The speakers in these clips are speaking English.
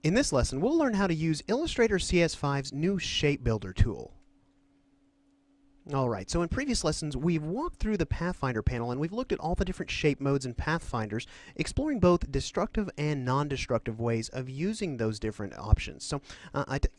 In this lesson, we'll learn how to use Illustrator CS5's new Shape Builder tool. Alright, so in previous lessons, we've walked through the Pathfinder panel and we've looked at all the different shape modes and pathfinders, exploring both destructive and non-destructive ways of using those different options. So,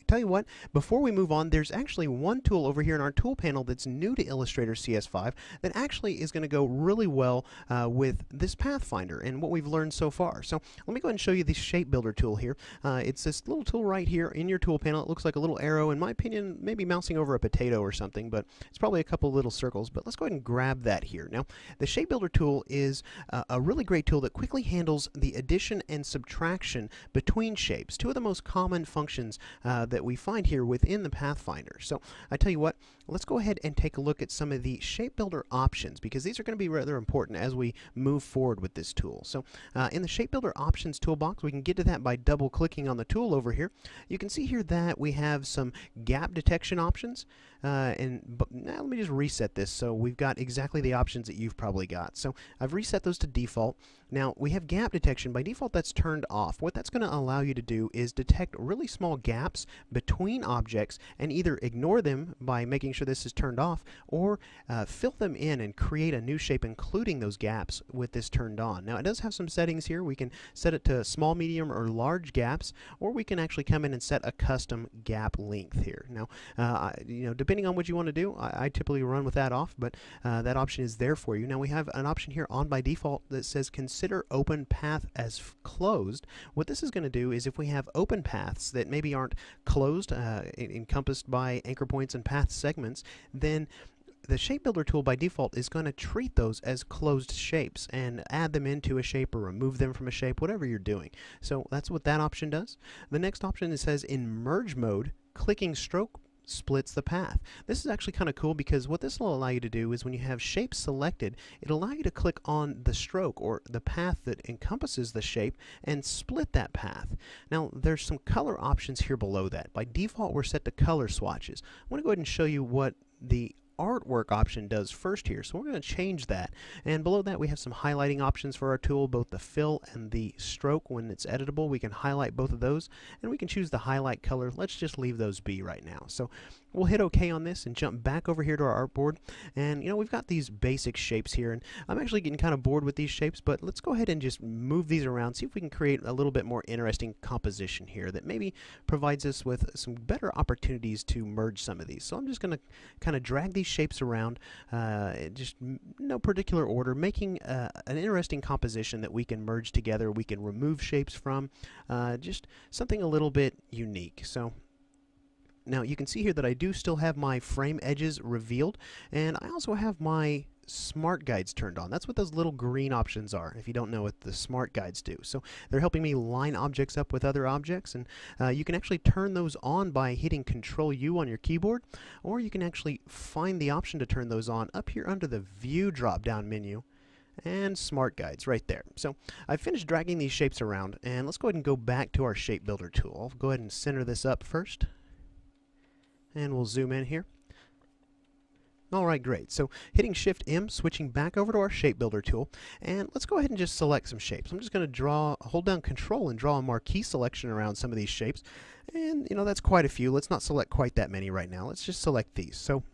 tell you what, before we move on, there's actually one tool over here in our tool panel that's new to Illustrator CS5 that actually is going to go really well with this Pathfinder and what we've learned so far. So, let me go ahead and show you the Shape Builder tool here. It's this little tool right here in your tool panel. It looks like a little arrow, in my opinion, maybe mousing over a potato or something, but it's probably a couple little circles, but let's go ahead and grab that here. Now, the Shape Builder tool is a really great tool that quickly handles the addition and subtraction between shapes, two of the most common functions that we find here within the Pathfinder. So, I tell you what, let's go ahead and take a look at some of the Shape Builder options, because these are going to be rather important as we move forward with this tool. So, in the Shape Builder options toolbox, we can get to that by double-clicking on the tool over here. You can see here that we have some gap detection options, now let me just reset this so we've got exactly the options that you've probably got. So I've reset those to default. Now we have gap detection. By default, that's turned off. What that's going to allow you to do is detect really small gaps between objects and either ignore them by making sure this is turned off, or fill them in and create a new shape including those gaps with this turned on. Now it does have some settings here. We can set it to small, medium, or large gaps, or we can actually come in and set a custom gap length here. Now, depending on what you want to do, I typically run with that off, but that option is there for you. Now we have an option here on by default that says consider open path as closed. What this is going to do is if we have open paths that maybe aren't closed, encompassed by anchor points and path segments, then the Shape Builder tool by default is going to treat those as closed shapes and add them into a shape or remove them from a shape, whatever you're doing. So that's what that option does. The next option, it says in merge mode, clicking stroke splits the path. This is actually kind of cool because what this will allow you to do is when you have shapes selected, it'll allow you to click on the stroke or the path that encompasses the shape and split that path. Now there's some color options here below that. By default, we're set to color swatches. I'm going to go ahead and show you what the artwork option does first here, so we're going to change that. And below that we have some highlighting options for our tool, both the fill and the stroke. When it's editable, we can highlight both of those, and we can choose the highlight color. Let's just leave those be right now. So we'll hit OK on this and jump back over here to our artboard, and we've got these basic shapes here, and I'm actually getting kind of bored with these shapes, but let's go ahead and just move these around, see if we can create a little bit more interesting composition here that maybe provides us with some better opportunities to merge some of these. So I'm just going to kind of drag these shapes around, just no particular order, making an interesting composition that we can merge together, we can remove shapes from, just something a little bit unique. So now you can see here that I do still have my frame edges revealed, and I also have my smart guides turned on. That's what those little green options are, if you don't know what the smart guides do. So they're helping me line objects up with other objects, and you can actually turn those on by hitting Control U on your keyboard, or you can actually find the option to turn those on up here under the View drop-down menu and Smart Guides right there. So I've finished dragging these shapes around, and let's go ahead and go back to our Shape Builder tool. I'll go ahead and center this up first, and we'll zoom in here. Alright, great. So hitting Shift M, switching back over to our Shape Builder tool, and let's go ahead and just select some shapes. I'm just going to hold down Control and draw a marquee selection around some of these shapes, and that's quite a few. Let's not select quite that many right now. Let's just select these. So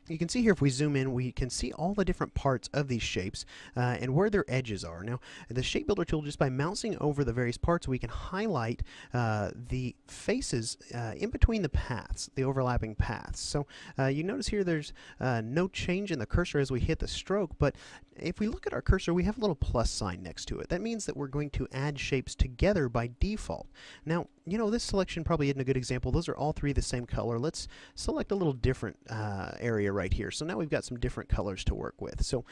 you can see here, if we zoom in, we can see all the different parts of these shapes and where their edges are. Now, the Shape Builder tool, just by mousing over the various parts, we can highlight the faces in between the paths, the overlapping paths. So you notice here there's no change in the cursor as we hit the stroke, but if we look at our cursor, we have a little plus sign next to it. That means that we're going to add shapes together by default. Now, this selection probably isn't a good example. Those are all three the same color. Let's select a little different area right here. So now we've got some different colors to work with. So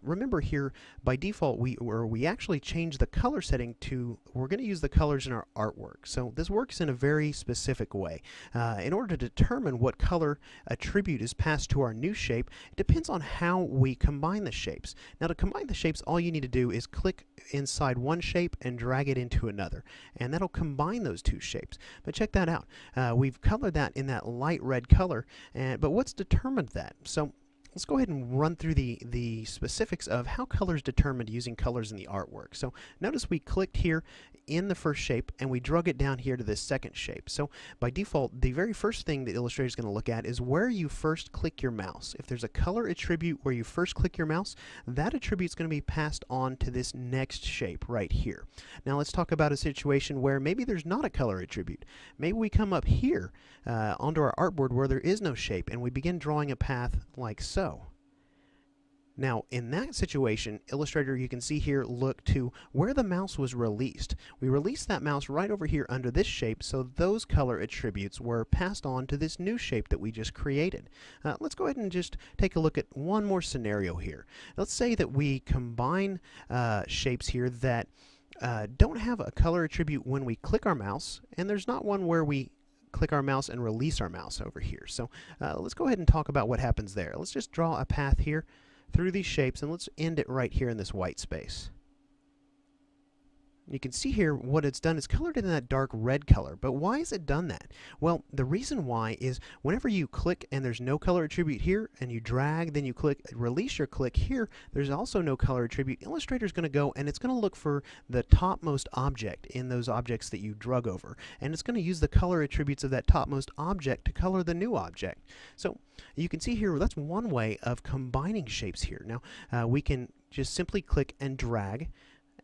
remember here, by default, we actually change the color setting to, we're going to use the colors in our artwork. So this works in a very specific way. In order to determine what color attribute is passed to our new shape, it depends on how we combine the shapes. Now to combine the shapes, all you need to do is click inside one shape and drag it into another, and that'll combine those two shapes. But check that out. We've colored that in that light red color, but what's determined that? So let's go ahead and run through the specifics of how color is determined using colors in the artwork. So notice we clicked here in the first shape and we drug it down here to this second shape. So by default, the very first thing that Illustrator is going to look at is where you first click your mouse. If there's a color attribute where you first click your mouse, that attribute is going to be passed on to this next shape right here. Now let's talk about a situation where maybe there's not a color attribute. Maybe we come up here onto our artboard where there is no shape and we begin drawing a path like so. Now in that situation, Illustrator, you can see here, look to where the mouse was released. We released that mouse right over here under this shape, so those color attributes were passed on to this new shape that we just created. Let's go ahead and just take a look at one more scenario here. Let's say that we combine shapes here that don't have a color attribute when we click our mouse, and there's not one where we click our mouse and release our mouse over here. So let's go ahead and talk about what happens there. Let's just draw a path here through these shapes, and let's end it right here in this white space. You can see here what it's done is colored in that dark red color. But why has it done that? Well, the reason why is whenever you click and there's no color attribute here, and you drag, then you click, release your click here, there's also no color attribute. Illustrator is going to go and it's going to look for the topmost object in those objects that you drug over. And it's going to use the color attributes of that topmost object to color the new object. So you can see here that's one way of combining shapes here. Now we can just simply click and drag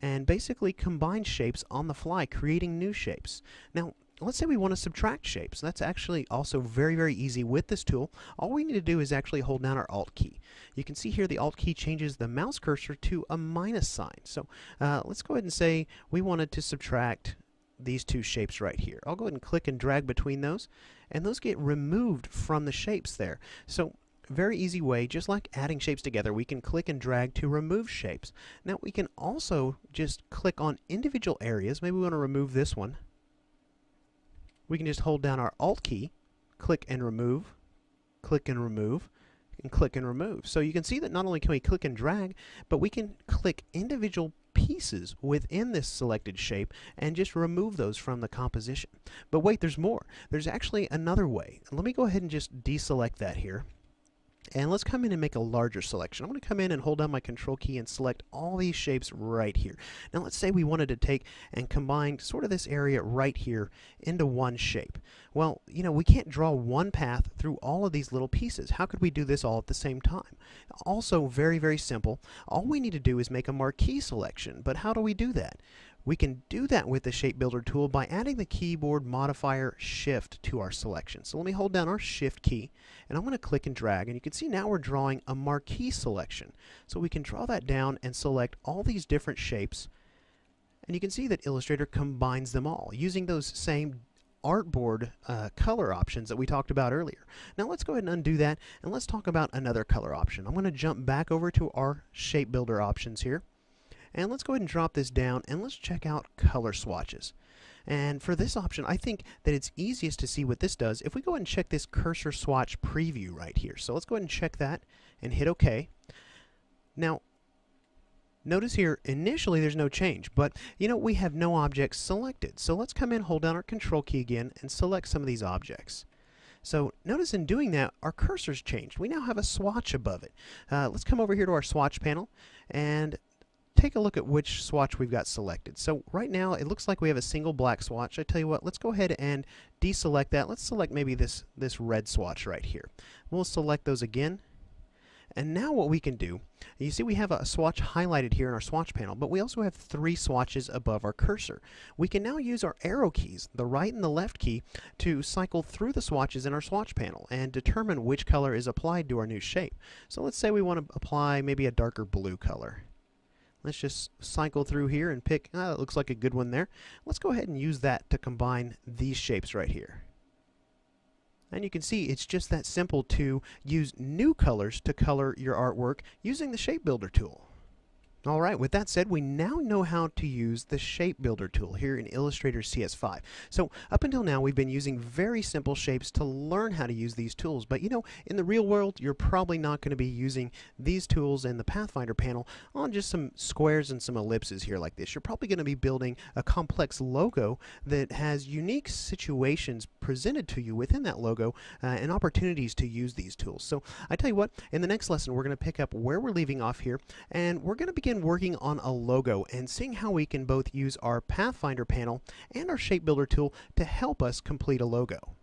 and basically combine shapes on the fly, creating new shapes. Now, let's say we want to subtract shapes. That's actually also very, very easy with this tool. All we need to do is actually hold down our Alt key. You can see here the Alt key changes the mouse cursor to a minus sign. So let's go ahead and say we wanted to subtract these two shapes right here. I'll go ahead and click and drag between those, and those get removed from the shapes there. So very easy way, just like adding shapes together, we can click and drag to remove shapes. Now we can also just click on individual areas. Maybe we want to remove this one. We can just hold down our Alt key, click and remove, click and remove, and click and remove. So you can see that not only can we click and drag, but we can click individual pieces within this selected shape and just remove those from the composition. But wait, there's more. There's actually another way. Let me go ahead and just deselect that here. And let's come in and make a larger selection. I'm going to come in and hold down my Control key and select all these shapes right here. Now let's say we wanted to take and combine sort of this area right here into one shape. Well, you know, we can't draw one path through all of these little pieces. How could we do this all at the same time? Also very, very simple. All we need to do is make a marquee selection. But how do we do that? We can do that with the Shape Builder tool by adding the keyboard modifier Shift to our selection. So let me hold down our Shift key, and I'm going to click and drag, and you can see now we're drawing a marquee selection. So we can draw that down and select all these different shapes, and you can see that Illustrator combines them all using those same artboard color options that we talked about earlier. Now let's go ahead and undo that, and let's talk about another color option. I'm going to jump back over to our Shape Builder options here. And let's go ahead and drop this down and let's check out color swatches. And for this option, I think that it's easiest to see what this does if we go ahead and check this cursor swatch preview right here. So let's go ahead and check that and hit OK. Now, notice here, initially there's no change, but you know, we have no objects selected. So let's come in, hold down our Control key again, and select some of these objects. So notice in doing that, our cursor's changed. We now have a swatch above it. Let's come over here to our swatch panel and take a look at which swatch we've got selected. So right now it looks like we have a single black swatch. I tell you what, let's go ahead and deselect that. Let's select maybe this red swatch right here. We'll select those again. And now what we can do, you see we have a swatch highlighted here in our swatch panel, but we also have 3 swatches above our cursor. We can now use our arrow keys, the right and the left key, to cycle through the swatches in our swatch panel and determine which color is applied to our new shape. So let's say we want to apply maybe a darker blue color. Let's just cycle through here and pick, that looks like a good one there. Let's go ahead and use that to combine these shapes right here. And you can see it's just that simple to use new colors to color your artwork using the Shape Builder tool. All right, with that said, we now know how to use the Shape Builder tool here in Illustrator CS5. So up until now, we've been using very simple shapes to learn how to use these tools. But you know, in the real world, you're probably not going to be using these tools in the Pathfinder panel on just some squares and some ellipses here like this. You're probably going to be building a complex logo that has unique situations presented to you within that logo and opportunities to use these tools. So I tell you what, in the next lesson, we're going to pick up where we're leaving off here, and we're going to begin working on a logo and seeing how we can both use our Pathfinder panel and our Shape Builder tool to help us complete a logo.